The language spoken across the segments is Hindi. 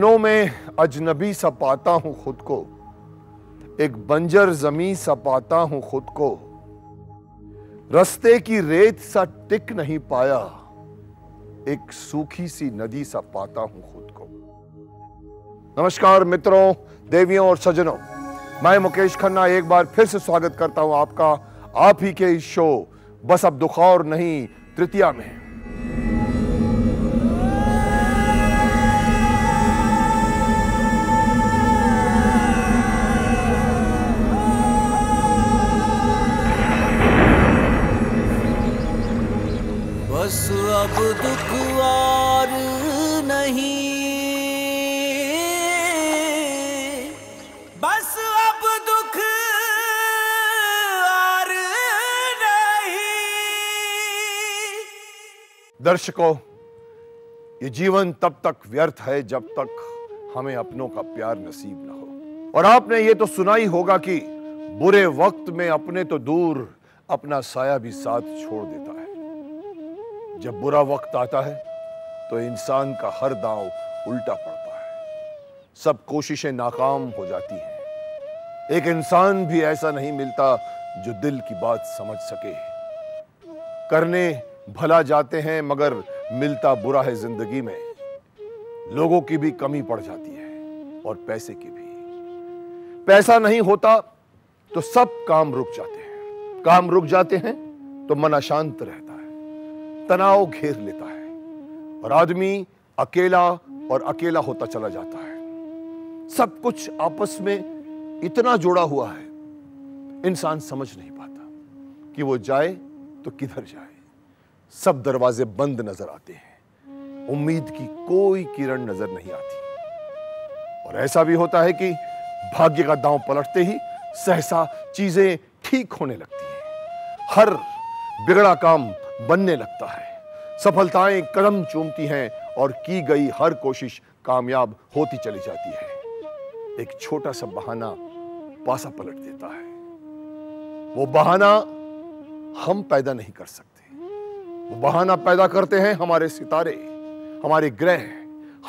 सपनों में अजनबी सा पाता हूं खुद को, एक बंजर जमीन सा पाता हूं खुद को, रास्ते की रेत सा टिक नहीं पाया, एक सूखी सी नदी सा पाता हूं खुद को। नमस्कार मित्रों, देवियों और सज्जनों, मैं मुकेश खन्ना एक बार फिर से स्वागत करता हूं आपका आप ही के इस शो बस अब दुखौर नहीं तृतीया में। बस अब दुखवार नहीं, बस अब दुख और नहीं। दर्शकों, ये जीवन तब तक व्यर्थ है जब तक हमें अपनों का प्यार नसीब न हो। और आपने ये तो सुना ही होगा कि बुरे वक्त में अपने तो दूर अपना साया भी साथ छोड़ देता है। जब बुरा वक्त आता है तो इंसान का हर दांव उल्टा पड़ता है, सब कोशिशें नाकाम हो जाती हैं। एक इंसान भी ऐसा नहीं मिलता जो दिल की बात समझ सके। करने भला जाते हैं मगर मिलता बुरा है जिंदगी में। लोगों की भी कमी पड़ जाती है और पैसे की भी। पैसा नहीं होता तो सब काम रुक जाते हैं। काम रुक जाते हैं तो मन अशांत रहता है, तनाव घेर लेता है और आदमी अकेला और अकेला होता चला जाता है। सब कुछ आपस में इतना जुड़ा हुआ है, इंसान समझ नहीं पाता कि वो जाए तो किधर जाए। सब दरवाजे बंद नजर आते हैं, उम्मीद की कोई किरण नजर नहीं आती। और ऐसा भी होता है कि भाग्य का दांव पलटते ही सहसा चीजें ठीक होने लगती हैं। हर बिगड़ा काम बनने लगता है, सफलताएं कदम चूमती हैं और की गई हर कोशिश कामयाब होती चली जाती है। एक छोटा सा बहाना पासा पलट देता है। वो बहाना हम पैदा नहीं कर सकते, वो बहाना पैदा करते हैं हमारे सितारे, हमारे ग्रह,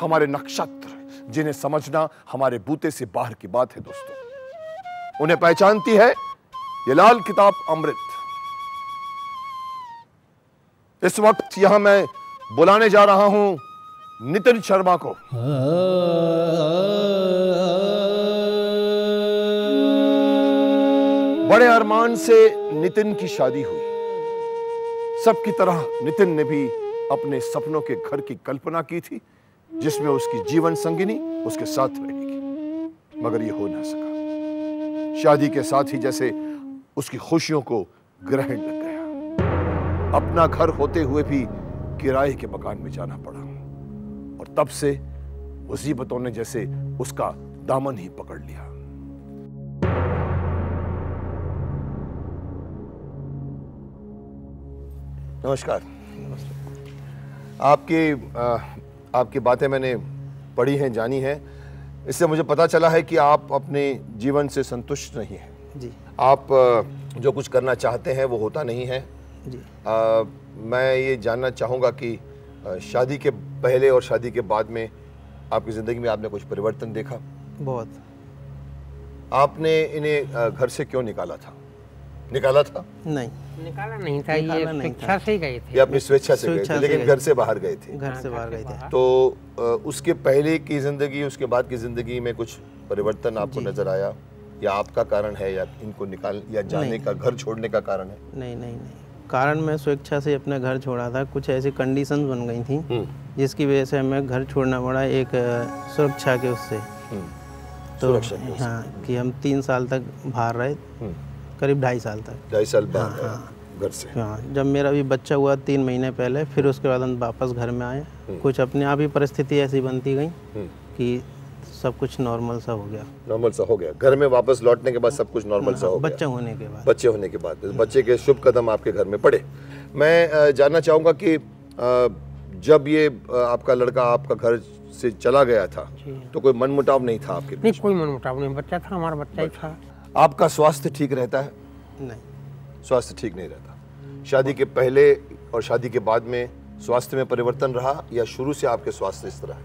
हमारे नक्षत्र, जिन्हें समझना हमारे बूते से बाहर की बात है। दोस्तों, उन्हें पहचानती है ये लाल किताब अमृत। इस वक्त यहां मैं बुलाने जा रहा हूं नितिन शर्मा को। बड़े अरमान से नितिन की शादी हुई। सबकी तरह नितिन ने भी अपने सपनों के घर की कल्पना की थी, जिसमें उसकी जीवन संगिनी उसके साथ रहेगी, मगर यह हो ना सका। शादी के साथ ही जैसे उसकी खुशियों को ग्रहण लग गया। अपना घर होते हुए भी किराए के मकान में जाना पड़ा और तब से मुसीबतों ने जैसे उसका दामन ही पकड़ लिया। नमस्कार। आपकी बातें मैंने पढ़ी हैं, जानी हैं। इससे मुझे पता चला है कि आप अपने जीवन से संतुष्ट नहीं हैं जी। आप जो कुछ करना चाहते हैं वो होता नहीं है जी। मैं ये जानना चाहूँगा कि शादी के पहले और शादी के बाद में आपकी ज़िंदगी में आपने कुछ परिवर्तन देखा? बहुत। आपने इन्हें घर से क्यों निकाला था? निकाला था? नहीं, निकाला नहीं था। ये स्वेच्छा से ही गए थे। ये अपनी स्वेच्छा से गए थे, लेकिन घर से बाहर गए थे। घर से बाहर गए थे। तो उसके पहले की ज़िंदगी, उसके बाद की ज़िंदगी में कुछ परिवर्तन आपको नज़र आया, या आपका कारण है, या इनको निकाल या जाने का, घर छोड़ने का कारण है? नहीं नहीं नहीं, कारण मैं स्वेच्छा से अपना घर छोड़ा था। कुछ ऐसी कंडीशंस बन गई थी जिसकी वजह से हमें घर छोड़ना पड़ा, एक सुरक्षा के उससे। तो हाँ, कि हम 3 साल तक बाहर रहे, करीब 2.5 साल तक। 2.5 साल बाहर घर से। हाँ, जब मेरा भी बच्चा हुआ 3 महीने पहले, फिर उसके बाद हम वापस घर में आए। कुछ अपने आप ही परिस्थिति ऐसी बनती गई कि सब कुछ नॉर्मल सा हो गया। नॉर्मल सा हो गया। घर में वापस लौटने के बाद सब कुछ नॉर्मल सा हो गया। बच्चा होने के बाद। बच्चे होने के बाद बच्चे के शुभ कदम आपके घर में पड़े। मैं जानना चाहूँगा कि जब ये आपका लड़का आपका घर से चला गया था तो कोई मनमुटाव नहीं था आपके बीच? नहीं, कोई मनमुटाव नहीं। बच्चा था, हमारा बच्चा ही था। आपका स्वास्थ्य ठीक रहता है? नहीं, स्वास्थ्य ठीक नहीं रहता। शादी के पहले और शादी के बाद में स्वास्थ्य में परिवर्तन रहा, या शुरू से आपके स्वास्थ्य इस तरह है?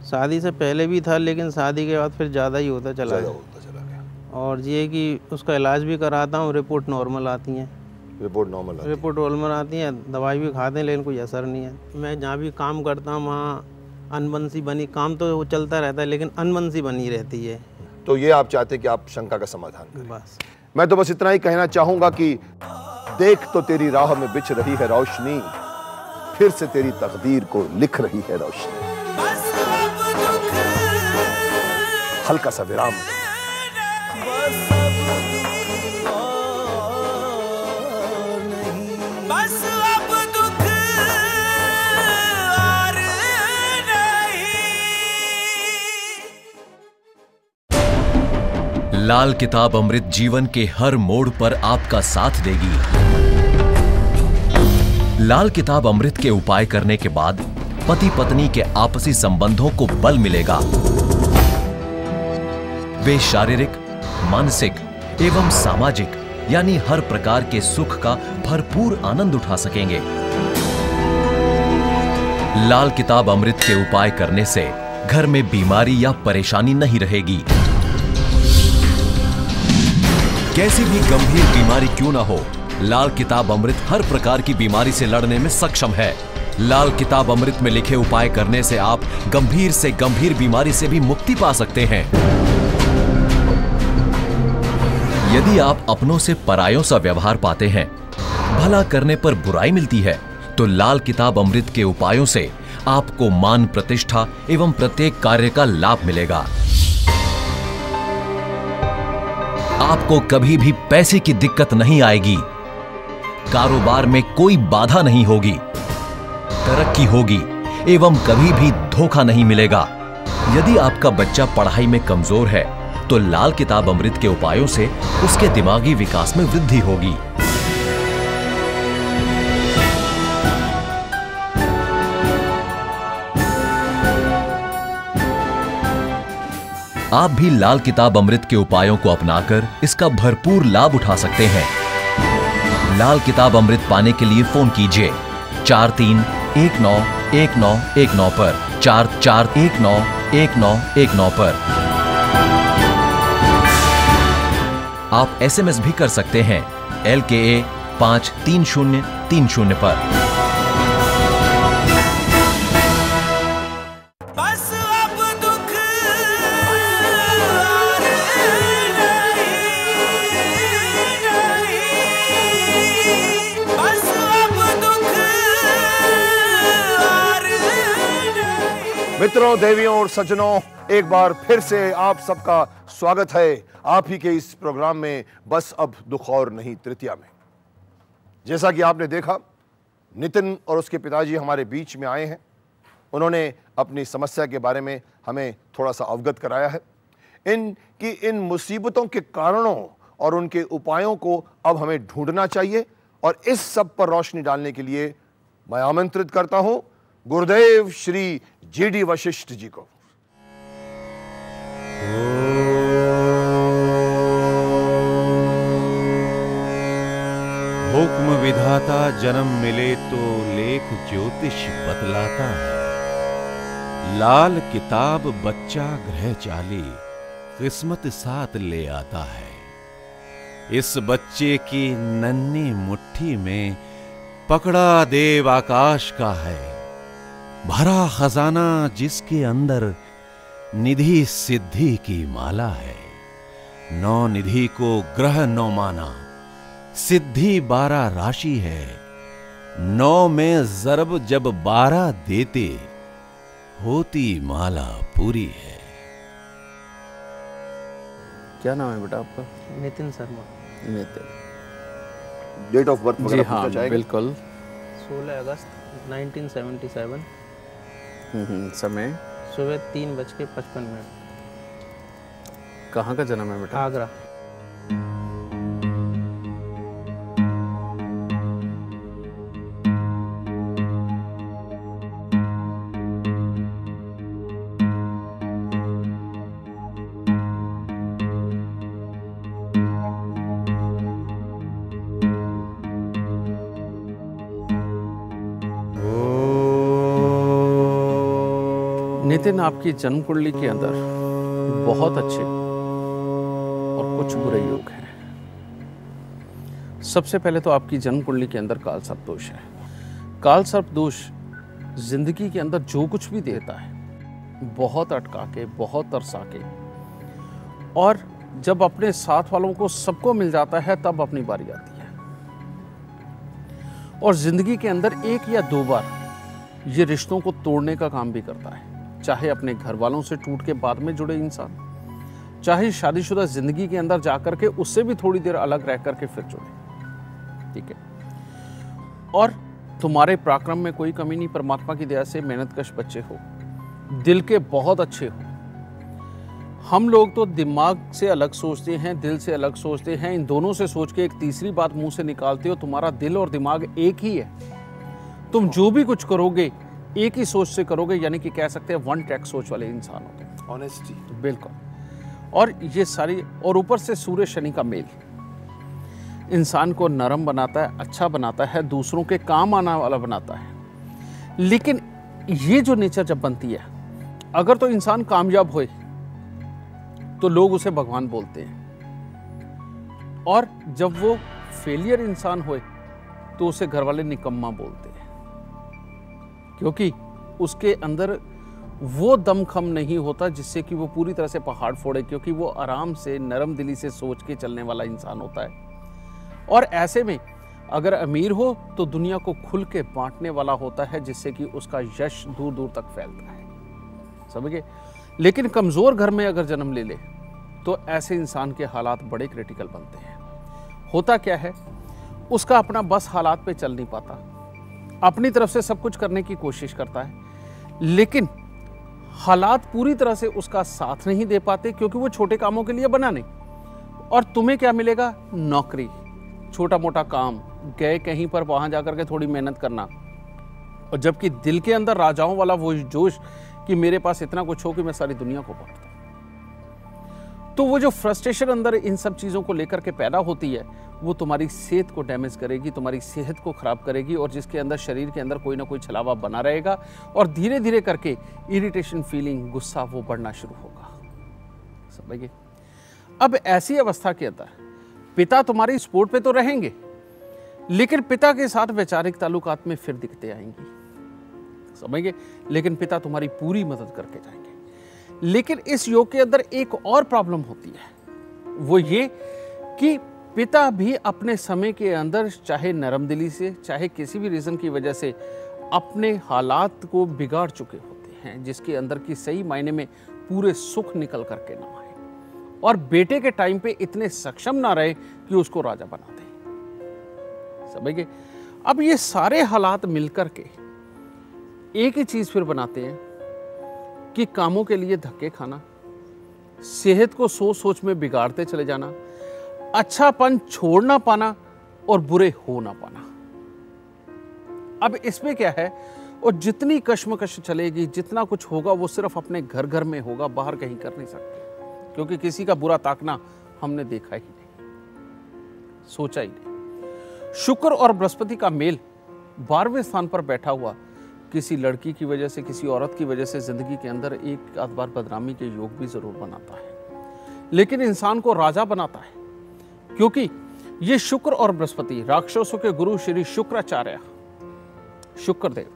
शादी से पहले भी था, लेकिन शादी के बाद फिर ज़्यादा ही होता चला ज़्यादा गया। होता चला गया। और ये है कि उसका इलाज भी कराता हूँ, रिपोर्ट नॉर्मल आती हैं। रिपोर्ट नॉर्मल आती है। रिपोर्ट नॉर्मल आती है, दवाई भी खाते हैं, लेकिन कोई असर नहीं है। मैं जहाँ भी काम करता हूँ वहाँ अनबन सी बनी, काम तो वो चलता रहता है, लेकिन अनबन सी बनी रहती है। तो ये आप चाहते हैं कि आप शंका का समाधान करें। बस मैं तो बस इतना ही कहना चाहूंगा कि देख तो तेरी राह में बिछ रही है रोशनी, फिर से तेरी तकदीर को लिख रही है रोशनी। बस अब दुख हल्का सा विराम। बस अब दुख और नहीं, बस अब दुख और नहीं। लाल किताब अमृत जीवन के हर मोड़ पर आपका साथ देगी। लाल किताब अमृत के उपाय करने के बाद पति पत्नी के आपसी संबंधों को बल मिलेगा। वे शारीरिक, मानसिक एवं सामाजिक यानी हर प्रकार के सुख का भरपूर आनंद उठा सकेंगे। लाल किताब अमृत के उपाय करने से घर में बीमारी या परेशानी नहीं रहेगी। कैसी भी गंभीर बीमारी क्यों ना हो, लाल किताब अमृत हर प्रकार की बीमारी से लड़ने में सक्षम है। लाल किताब अमृत में लिखे उपाय करने से आप गंभीर से गंभीर बीमारी से भी मुक्ति पा सकते हैं। यदि आप अपनों से परायों सा व्यवहार पाते हैं, भला करने पर बुराई मिलती है, तो लाल किताब अमृत के उपायों से आपको मान प्रतिष्ठा एवं प्रत्येक कार्य का लाभ मिलेगा। आपको कभी भी पैसे की दिक्कत नहीं आएगी, कारोबार में कोई बाधा नहीं होगी, तरक्की होगी एवं कभी भी धोखा नहीं मिलेगा। यदि आपका बच्चा पढ़ाई में कमजोर है तो लाल किताब अमृत के उपायों से उसके दिमागी विकास में वृद्धि होगी। आप भी लाल किताब अमृत के उपायों को अपनाकर इसका भरपूर लाभ उठा सकते हैं। लाल किताब अमृत पाने के लिए फोन कीजिए 43191919 पर, 44191919 पर। आप SMS भी कर सकते हैं LKA 53030 पर। बस अब दुख और नहीं, बस अब दुख और नहीं। मित्रों, देवियों और सज्जनों, एक बार फिर से आप सबका स्वागत है आप ही के इस प्रोग्राम में बस अब दुख और नहीं तृतीया में। जैसा कि आपने देखा, नितिन और उसके पिताजी हमारे बीच में आए हैं। उन्होंने अपनी समस्या के बारे में हमें थोड़ा सा अवगत कराया है। इन मुसीबतों के कारणों और उनके उपायों को अब हमें ढूंढना चाहिए, और इस सब पर रोशनी डालने के लिए मैं आमंत्रित करता हूं गुरुदेव श्री GD वशिष्ठ जी को। हुक्म विधाता जन्म मिले तो लेख ज्योतिष बतलाता है। लाल किताब बच्चा ग्रह चाली किस्मत साथ ले आता है। इस बच्चे की नन्ही मुट्ठी में पकड़ा देव आकाश का है। भरा खजाना जिसके अंदर निधि सिद्धि की माला है। 9 निधि को ग्रह 9 माना, सिद्धि 12 राशि है। 9 में जरब जब 12 देते, होती माला पूरी है। क्या नाम है बेटा आपका? Nitin Sharma. Nitin. Date of birth जी वगैरह हाँ, पूछना चाहेंगे? बिल्कुल। 16 अगस्त 1977, समय? सुबह 3:55। कहाँ का जन्म है बेटा? आगरा। नितिन, आपकी जन्म कुंडली के अंदर बहुत अच्छे और कुछ बुरे योग हैं। सबसे पहले तो आपकी जन्म कुंडली के अंदर काल सर्प दोष है। काल सर्प दोष जिंदगी के अंदर जो कुछ भी देता है बहुत अटका के, बहुत तरसा के, और जब अपने साथ वालों को सबको मिल जाता है तब अपनी बारी आती है। और जिंदगी के अंदर एक या दो बार ये रिश्तों को तोड़ने का काम भी करता है, चाहे अपने घर वालों से टूट के बाद में जुड़े इंसान, चाहे शादीशुदा जिंदगी के अंदर जाकर के उससे भी थोड़ी देर अलग रह करके फिर जुड़े। ठीक है। और तुम्हारे पराक्रम में कोई कमी नहीं, परमात्मा की दया से मेहनतकश बच्चे हो, दिल के बहुत अच्छे हो। हम लोग तो दिमाग से अलग सोचते हैं, दिल से अलग सोचते हैं, इन दोनों से सोच के एक तीसरी बात मुंह से निकालते हो। तुम्हारा दिल और दिमाग एक ही है। तुम जो भी कुछ करोगे एक ही सोच से करोगे, यानी कि कह सकते हैं वन ट्रैक सोच वाले इंसान होते हैं। ऑनेस्टी, बिल्कुल। और ये सारी, और ऊपर से सूर्य शनि का मेल इंसान को नरम बनाता है, अच्छा बनाता है, दूसरों के काम आने वाला बनाता है। लेकिन ये जो नेचर जब बनती है, अगर तो इंसान कामयाब होए तो लोग उसे भगवान बोलते हैं, और जब वो फेलियर इंसान होए तो उसे घर वाले निकम्मा बोलते हैं, क्योंकि उसके अंदर वो दमखम नहीं होता जिससे कि वो पूरी तरह से पहाड़ फोड़े, क्योंकि वो आराम से नरम दिली से सोच के चलने वाला इंसान होता है। और ऐसे में अगर अमीर हो तो दुनिया को खुल के बांटने वाला होता है, जिससे कि उसका यश दूर दूर तक फैलता है। समझे? लेकिन कमजोर घर में अगर जन्म ले ले तो ऐसे इंसान के हालात बड़े क्रिटिकल बनते हैं। होता क्या है, उसका अपना बस हालात पे चल नहीं पाता, अपनी तरफ से सब कुछ करने की कोशिश करता है, लेकिन हालात पूरी तरह से उसका साथ नहीं दे पाते, क्योंकि वो छोटे कामों के लिए बना नहीं। और तुम्हें क्या मिलेगा? नौकरी, छोटा मोटा काम, गए कहीं पर वहां जाकर के थोड़ी मेहनत करना। और जबकि दिल के अंदर राजाओं वाला वो जोश कि मेरे पास इतना कुछ हो कि मैं सारी दुनिया को बांट दूं। तो वो जो फ्रस्ट्रेशन अंदर इन सब चीजों को लेकर के पैदा होती है, वो तुम्हारी सेहत को डैमेज करेगी, तुम्हारी सेहत को खराब करेगी, और जिसके अंदर शरीर के अंदर कोई ना कोई छलावा बना रहेगा, और धीरे धीरे करके इरिटेशन फीलिंग, गुस्सा वो बढ़ना शुरू होगा। समझिए? अब ऐसी अवस्था के अंदर पिता तुम्हारी सपोर्ट पे तो रहेंगे, लेकिन पिता के साथ वैचारिक ताल्लुकात में फिर दिक्कतें आएंगी। समझिए? लेकिन पिता तुम्हारी पूरी मदद करके जाएंगे। लेकिन इस योग के अंदर एक और प्रॉब्लम होती है, वो ये कि पिता भी अपने समय के अंदर, चाहे नरम दिली से, चाहे किसी भी रीजन की वजह से, अपने हालात को बिगाड़ चुके होते हैं, जिसके अंदर की सही मायने में पूरे सुख निकल करके ना आए, और बेटे के टाइम पे इतने सक्षम ना रहे कि उसको राजा बना दे। समझिए? अब ये सारे हालात मिलकर के एक ही चीज फिर बनाते हैं कि कामों के लिए धक्के खाना, सेहत को सोच सोच में बिगाड़ते चले जाना, अच्छापन छोड़ ना पाना, और बुरे हो ना पाना। अब इसमें क्या है, और जितनी कश्मकश चलेगी, जितना कुछ होगा, वो सिर्फ अपने घर घर में होगा, बाहर कहीं कर नहीं सकते, क्योंकि किसी का बुरा ताकना हमने देखा ही नहीं, सोचा ही नहीं। शुक्र और बृहस्पति का मेल 12वें स्थान पर बैठा हुआ किसी लड़की की वजह से, किसी औरत की वजह से जिंदगी के अंदर एक आध बार बदनामी के योग भी जरूर बनाता है, लेकिन इंसान को राजा बनाता है, क्योंकि ये शुक्र और बृहस्पति, राक्षसों के गुरु श्री शुक्राचार्य शुक्रदेव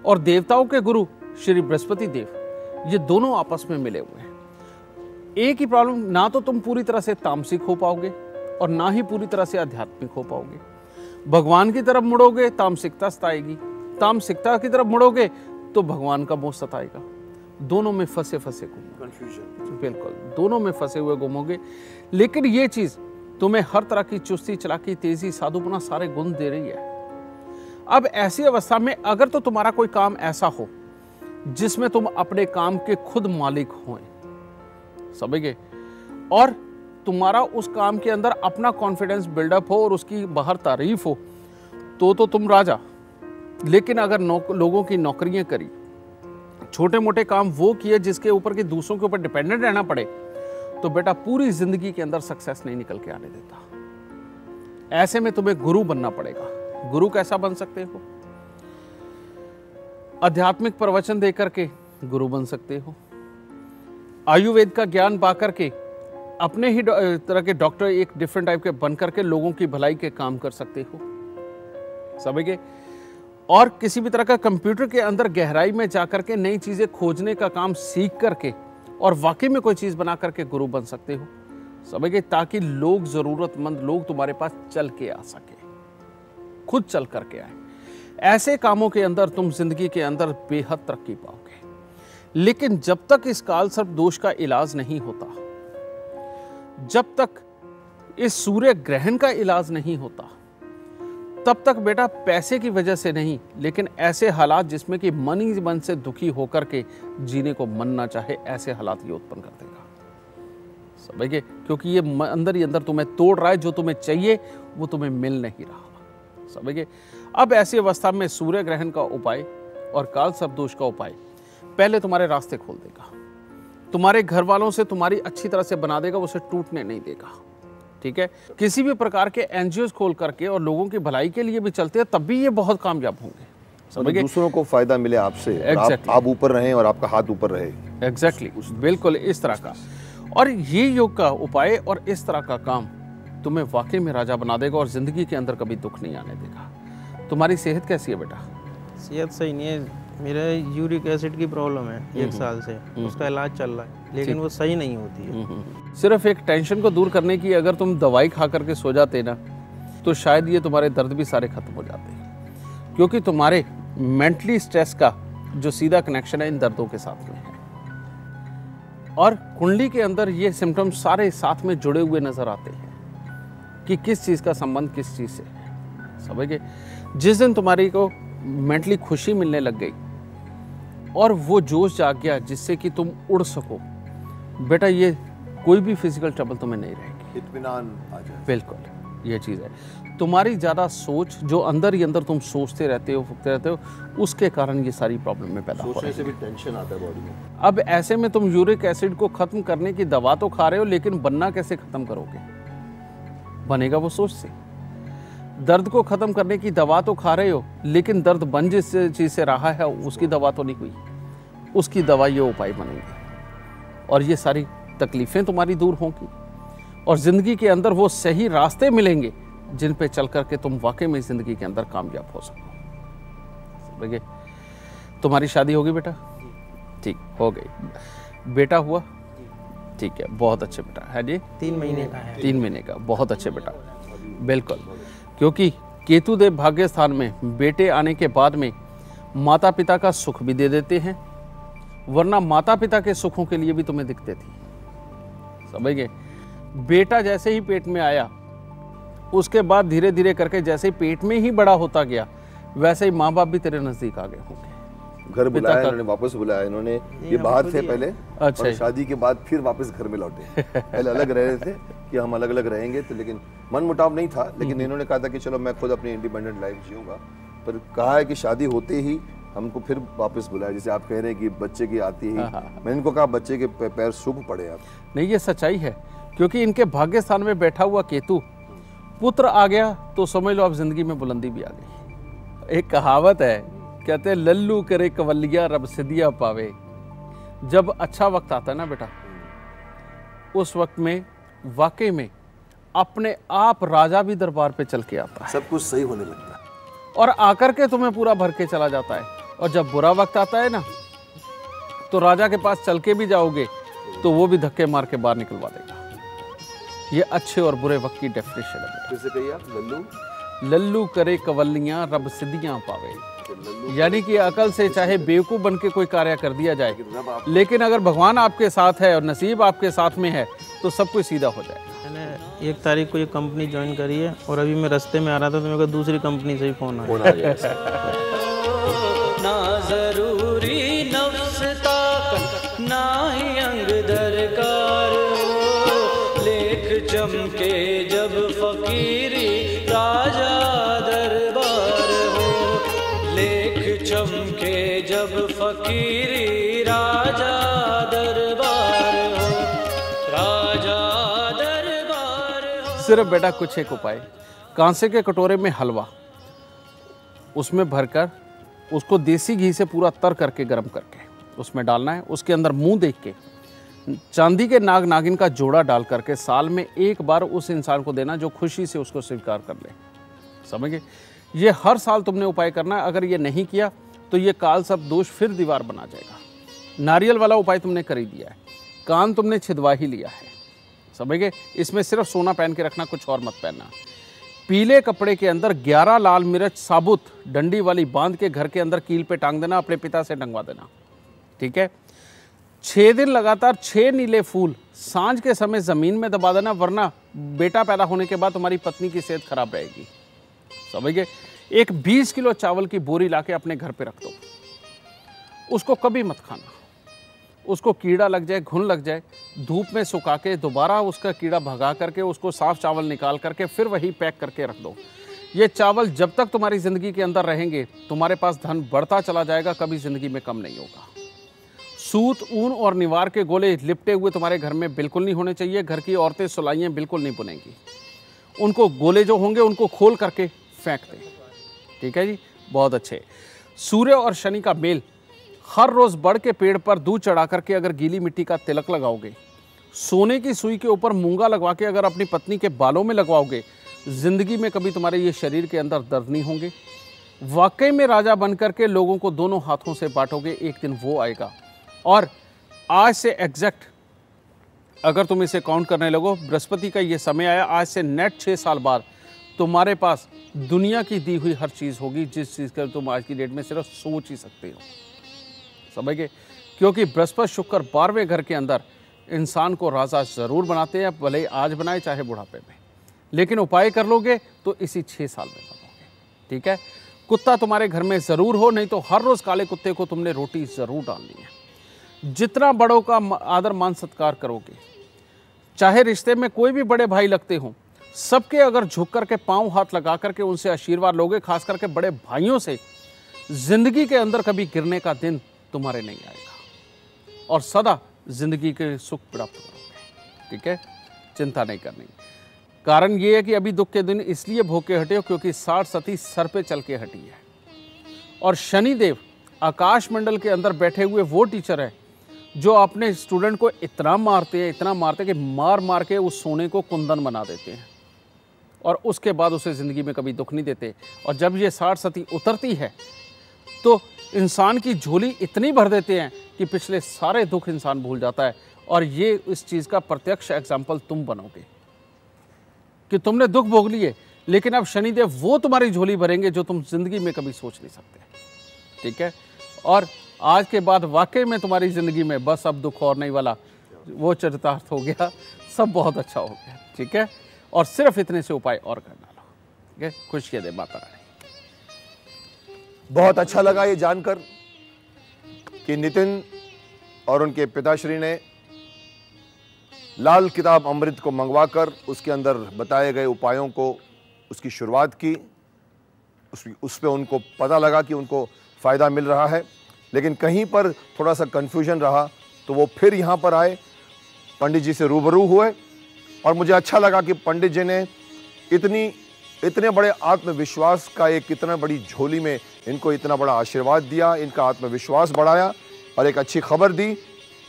और देवताओं के गुरु श्री बृहस्पति देव, ये दोनों आपस में मिले हुए हैं। एक ही प्रॉब्लम, ना तो तुम पूरी तरह से तामसिक हो पाओगे और ना ही पूरी तरह से आध्यात्मिक हो पाओगे। भगवान की तरफ मुड़ोगे, तामसिकता सताएगी, तामसिकता की तरफ मुड़ोगे तो भगवान का मोह सताएगा। दोनों में फंसे फंसे घूमोगे, बिल्कुल दोनों में फंसे हुए घूमोगे। लेकिन ये चीज तुम्हें हर तरह की चुस्ती, चालाकी, तेजी, साधुपना सारे गुण दे रही है। अब ऐसी अवस्था में अगर तो तुम्हारा कोई काम ऐसा हो जिसमें तुम अपने काम के खुद मालिक हो, समझिए, और तुम्हारा उस काम के अंदर अपना कॉन्फिडेंस बिल्डअप हो और उसकी बाहर तारीफ हो, तो तुम राजा। लेकिन अगर लोगों की नौकरियां करी, छोटे मोटे काम वो किए जिसके ऊपर कि दूसरों के ऊपर डिपेंडेंट रहना पड़े, तो बेटा पूरी जिंदगी के अंदर सक्सेस नहीं निकल के आने देता। ऐसे में तुम्हें गुरु बनना पड़ेगा। गुरु कैसा बन सकते हो? आध्यात्मिक प्रवचन देकर के, गुरु बन सकते हो। आयुर्वेद का ज्ञान पा करके अपने ही तरह के डॉक्टर एक डिफरेंट टाइप के बन करके लोगों की भलाई के काम कर सकते हो, समझ गए। और किसी भी तरह का कंप्यूटर के अंदर गहराई में जा करके नई चीज़ें खोजने का काम सीख करके और वाकई में कोई चीज़ बना करके गुरु बन सकते हो, समझ गए। ताकि लोग, ज़रूरतमंद लोग तुम्हारे पास चल के आ सके, खुद चल करके आए। ऐसे कामों के अंदर तुम जिंदगी के अंदर बेहद तरक्की पाओगे। लेकिन जब तक इस काल सर्प दोष का इलाज नहीं होता, जब तक इस सूर्य ग्रहण का इलाज नहीं होता, तब तक बेटा पैसे की वजह से नहीं, लेकिन ऐसे हालात जिसमें कि मन ही मन से दुखी होकर के जीने को मन ना चाहे, ऐसे हालात ये उत्पन्न कर देगा, समझ गए। क्योंकि ये अंदर ही अंदर तुम्हें तोड़ रहा है, जो तुम्हें चाहिए वो तुम्हें मिल नहीं रहा, समझ गए। अब ऐसी अवस्था में सूर्य ग्रहण का उपाय और काल सर्प दोष का उपाय पहले तुम्हारे रास्ते खोल देगा, तुम्हारे घर वालों से तुम्हारी अच्छी तरह से बना देगा, उसे टूटने नहीं देगा, ठीक है। किसी भी प्रकार के एनजीओ खोल करके और लोगों की भलाई के लिए भी चलते हैं, तब भी ये बहुत कामयाब होंगे, समझ गए। दूसरों को फायदा मिले आपसे, Exactly. आप ऊपर रहें और आपका हाथ ऊपर रहे। एग्जैक्टली, बिल्कुल इस तरह का। और ये योग का उपाय और इस तरह का काम तुम्हें वाकई में राजा बना देगा और जिंदगी के अंदर कभी दुख नहीं आने देगा। तुम्हारी सेहत कैसी है बेटा? सेहत सही नहीं है, मेरा यूरिक एसिड की प्रॉब्लम है 1 साल से, उसका इलाज चल रहा है, लेकिन वो सही नहीं होती है। सिर्फ एक टेंशन को दूर करने की अगर तुम दवाई खा करके सो जाते ना, तो शायद ये तुम्हारे दर्द भी सारे खत्म हो जाते, क्योंकि तुम्हारे मेंटली स्ट्रेस का जो सीधा कनेक्शन है इन दर्दों के साथ में है। और कुंडली के अंदर ये सिम्टम्स सारे साथ में जुड़े हुए नजर आते हैं कि किस चीज़ का संबंध किस चीज़ से है, समझ गए। जिस दिन तुम्हारी को मेंटली खुशी मिलने लग गई और वो जोश जाग गया जिससे कि तुम उड़ सको, बेटा ये कोई भी फिजिकल ट्रबल तुम्हें नहीं रहेगी, इत्मीनान आ जाए। बिल्कुल ये चीज़ है। तुम्हारी ज़्यादा सोच, जो अंदर ही अंदर तुम सोचते रहते हो, उसके कारण ये सारी प्रॉब्लम में पैदा हो रही है। सोचने से भी टेंशन आता है बॉडी में। अब ऐसे में तुम यूरिक एसिड को खत्म करने की दवा तो खा रहे हो, लेकिन बनना कैसे खत्म करोगे? बनेगा वो सोच से। दर्द को खत्म करने की दवा तो खा रहे हो, लेकिन दर्द बन जिस चीज़ से रहा है उसकी दवा तो नहीं हुई, उसकी दवा ये उपाय बनेंगे और ये सारी तकलीफ़ें तुम्हारी दूर होंगी और ज़िंदगी के अंदर वो सही रास्ते मिलेंगे जिन पे चल करके तुम वाकई में ज़िंदगी के अंदर कामयाब हो सको। समझ गए? तुम्हारी शादी होगी बेटा? ठीक, हो गई। बेटा हुआ? ठीक है, बहुत अच्छे बेटा है जी। 3 महीने का है। 3 महीने का, बहुत अच्छे बेटा, बिल्कुल। क्योंकि केतु देव भाग्य स्थान में बेटे आने के बाद में माता पिता का सुख भी दे देते हैं, वरना माता पिता के सुखों के लिए भी तुम्हें दिक्कतें थी, समझ गए। बेटा जैसे ही पेट में आया, उसके बाद धीरे धीरे करके जैसे ही पेट में ही बड़ा होता गया, वैसे ही माँ बाप भी तेरे नजदीक आ गए होंगे। घर बुलाया इन्होंने, वापस बुलाया इन्होंने। ये बाहर थे पहले, अच्छा, और शादी के बाद फिर वापस घर में लौटे। पहले अलग रह रहे थे कि हम अलग अलग रहेंगे, तो लेकिन मन मुटाव नहीं था, लेकिन इन्होंने कहा था कि चलो मैं खुद अपनी इंडिपेंडेंट लाइफ जीऊंगा। पर कहा है कि शादी होते ही हमको फिर वापस बुलाया, जैसे आप कह रहे हैं कि बच्चे की आती ही। मैंने इनको कहा बच्चे के पैर शुभ पड़े आप। नहीं, ये सच्चाई है, क्योंकि इनके भाग्य स्थान में बैठा हुआ केतु, पुत्र आ गया तो समझ लो अब जिंदगी में बुलंदी भी आ गई। एक कहावत है, कहते हैं लल्लू करे कवलिया रब सिदिया पावे। जब अच्छा वक्त आता है ना बेटा, उस वक्त में वाकई में अपने आप राजा भी दरबार पे चल के आता है, सब कुछ सही होने लगता है और आकर के तुम्हें पूरा भर के चला जाता है। और जब बुरा वक्त आता है ना, तो राजा के पास चल के भी जाओगे तो वो भी धक्के मार के बाहर निकलवा देगा। ये अच्छे और बुरे वक्त की डेफिनेशन है। जैसे कहिए आप, लल्लू करे कवलियां रब सिद्धियां पावे। यानी कि अकल से चाहे बेवकूफ़ बन के कोई कार्य कर दिया जाए, लेकिन अगर भगवान आपके साथ है और नसीब आपके साथ में है तो सब कुछ सीधा हो जाएगा। मैंने 1 तारीख को ये कंपनी ज्वाइन करी है और अभी मैं रास्ते में आ रहा था तो मेरे को दूसरी कंपनी से ही फ़ोन आया। ना जरूरी नफ्स ताकत, ना ही अंग दरकार हो। लेख चमके जब फकीरी राजा दरबार हो। लेख चमके जब फकीरी राजा दरबार हो। राजा दरबार हो। सिर्फ बेटा कुछ एक उपाय, कांसे के कटोरे में हलवा, उसमें भरकर उसको देसी घी से पूरा तर करके गर्म करके उसमें डालना है। उसके अंदर मुंह देख के चांदी के नाग नागिन का जोड़ा डाल करके साल में एक बार उस इंसान को देना जो खुशी से उसको स्वीकार कर ले। समझ गए? ये हर साल तुमने उपाय करना है। अगर ये नहीं किया तो ये काल सब दोष फिर दीवार बना जाएगा। नारियल वाला उपाय तुमने कर ही दिया है, कान तुमने छिदवा ही लिया है। समझ गए? इसमें सिर्फ सोना पहन के रखना, कुछ और मत पहनना। पीले कपड़े के अंदर 11 लाल मिर्च साबुत डंडी वाली बांध के घर के अंदर कील पे टांग देना, अपने पिता से टंगवा देना। ठीक है? 6 दिन लगातार 6 नीले फूल सांझ के समय जमीन में दबा देना, वरना बेटा पैदा होने के बाद तुम्हारी पत्नी की सेहत खराब रहेगी। समझ गए? एक 20 किलो चावल की बोरी लाके अपने घर पे रख दो। उसको कभी मत खाना। उसको कीड़ा लग जाए, घुन लग जाए, धूप में सुखा के दोबारा उसका कीड़ा भगा करके उसको साफ चावल निकाल करके फिर वही पैक करके रख दो। ये चावल जब तक तुम्हारी ज़िंदगी के अंदर रहेंगे तुम्हारे पास धन बढ़ता चला जाएगा, कभी ज़िंदगी में कम नहीं होगा। सूत, ऊन और निवार के गोले लिपटे हुए तुम्हारे घर में बिल्कुल नहीं होने चाहिए। घर की औरतें सुलाइयाँ बिल्कुल नहीं बुनेंगी। उनको गोले जो होंगे उनको खोल करके फेंक दें। ठीक है जी, बहुत अच्छे। सूर्य और शनि का मेल, हर रोज़ बड़ के पेड़ पर दूध चढ़ा करके अगर गीली मिट्टी का तिलक लगाओगे, सोने की सुई के ऊपर मूंगा लगवा के अगर अपनी पत्नी के बालों में लगवाओगे, ज़िंदगी में कभी तुम्हारे ये शरीर के अंदर दर्द नहीं होंगे। वाकई में राजा बन करके लोगों को दोनों हाथों से बांटोगे, एक दिन वो आएगा। और आज से एग्जैक्ट अगर तुम इसे काउंट करने लगो, बृहस्पति का ये समय आया, आज से नेट 6 साल बाद तुम्हारे पास दुनिया की दी हुई हर चीज़ होगी, जिस चीज़ का तुम आज की डेट में सिर्फ सोच ही सकते हो। समझ गए? क्योंकि बृहस्पति शुक्र 12वें घर के अंदर इंसान को राजा ज़रूर बनाते हैं, भले ही आज बनाए चाहे बुढ़ापे में, लेकिन उपाय कर लोगे तो इसी 6 साल में बनोगे। ठीक है? कुत्ता तुम्हारे घर में ज़रूर हो, नहीं तो हर रोज़ काले कुत्ते को तुमने रोटी ज़रूर डालनी है। जितना बड़ों का आदर मान सत्कार करोगे, चाहे रिश्ते में कोई भी बड़े भाई लगते हों, सबके अगर झुक करके पाँव हाथ लगा करके उनसे आशीर्वाद लोगे, खास करके बड़े भाइयों से, जिंदगी के अंदर कभी गिरने का दिन तुम्हारे नहीं आएगा और सदा जिंदगी के सुख प्राप्त करोगे। ठीक है? चिंता नहीं करनी। कारण ये है कि अभी दुख के दिन इसलिए भोग के हटे हो क्योंकि 60 सती सर पे चल के हटी है। और शनिदेव आकाश मंडल के अंदर बैठे हुए वो टीचर है जो अपने स्टूडेंट को इतना मारते हैं, इतना मारते हैं कि मार मार के उस सोने को कुंदन बना देते हैं और उसके बाद उसे ज़िंदगी में कभी दुख नहीं देते। और जब ये 60 सती उतरती है तो इंसान की झोली इतनी भर देते हैं कि पिछले सारे दुख इंसान भूल जाता है। और ये इस चीज़ का प्रत्यक्ष एग्जाम्पल तुम बनोगे कि तुमने दुख भोग लिए, लेकिन अब शनिदेव वो तुम्हारी झोली भरेंगे जो तुम जिंदगी में कभी सोच नहीं सकते। ठीक है? और आज के बाद वाकई में तुम्हारी ज़िंदगी में बस अब दुख और नहीं वाला, वो चरितार्थ हो गया, सब बहुत अच्छा हो गया। ठीक है? और सिर्फ इतने से उपाय और कर डालो। ठीक है? खुशियाँ दे माता रानी। बहुत अच्छा लगा ये जानकर कि नितिन और उनके पिताश्री ने लाल किताब अमृत को मंगवाकर उसके अंदर बताए गए उपायों को उसकी शुरुआत की। उस पे उनको पता लगा कि उनको फ़ायदा मिल रहा है, लेकिन कहीं पर थोड़ा सा कन्फ्यूजन रहा तो वो फिर यहाँ पर आए, पंडित जी से रूबरू हुए। और मुझे अच्छा लगा कि पंडित जी ने इतने बड़े आत्मविश्वास का एक इतना बड़ी झोली में इनको इतना बड़ा आशीर्वाद दिया, इनका आत्मविश्वास बढ़ाया और एक अच्छी खबर दी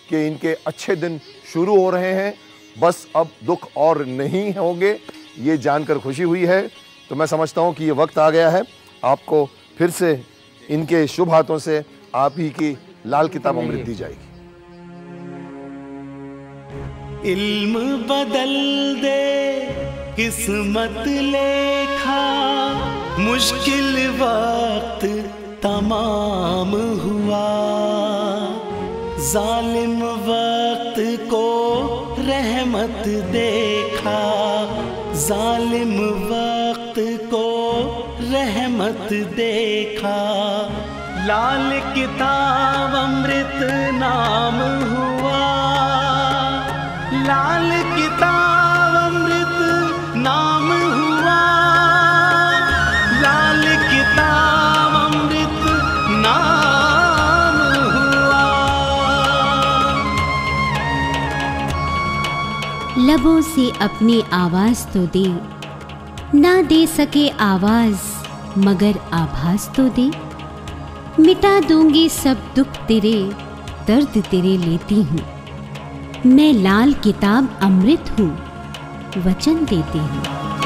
कि इनके अच्छे दिन शुरू हो रहे हैं, बस अब दुख और नहीं होंगे। ये जानकर खुशी हुई है। तो मैं समझता हूँ कि ये वक्त आ गया है आपको फिर से इनके शुभ हाथों से आप ही की लाल किताब अमृत दी जाएगी। इल्म बदल दे किस्मत लेखा, मुश्किल वक्त तमाम हुआ, जालिम वक्त को रहमत देखा, जालिम वक्त को रहमत देखा, लाल किताब अमृत नाम हुआ, लाल किताब अमृत नाम हुआ, लाल किताब अमृत नाम हुआ। लबों से अपनी आवाज तो दे, ना दे सके आवाज मगर आभास तो दे, मिटा दूंगी सब दुख तेरे, दर्द तेरे लेती हूँ। मैं लाल किताब अमृत हूँ, वचन देती हूँ।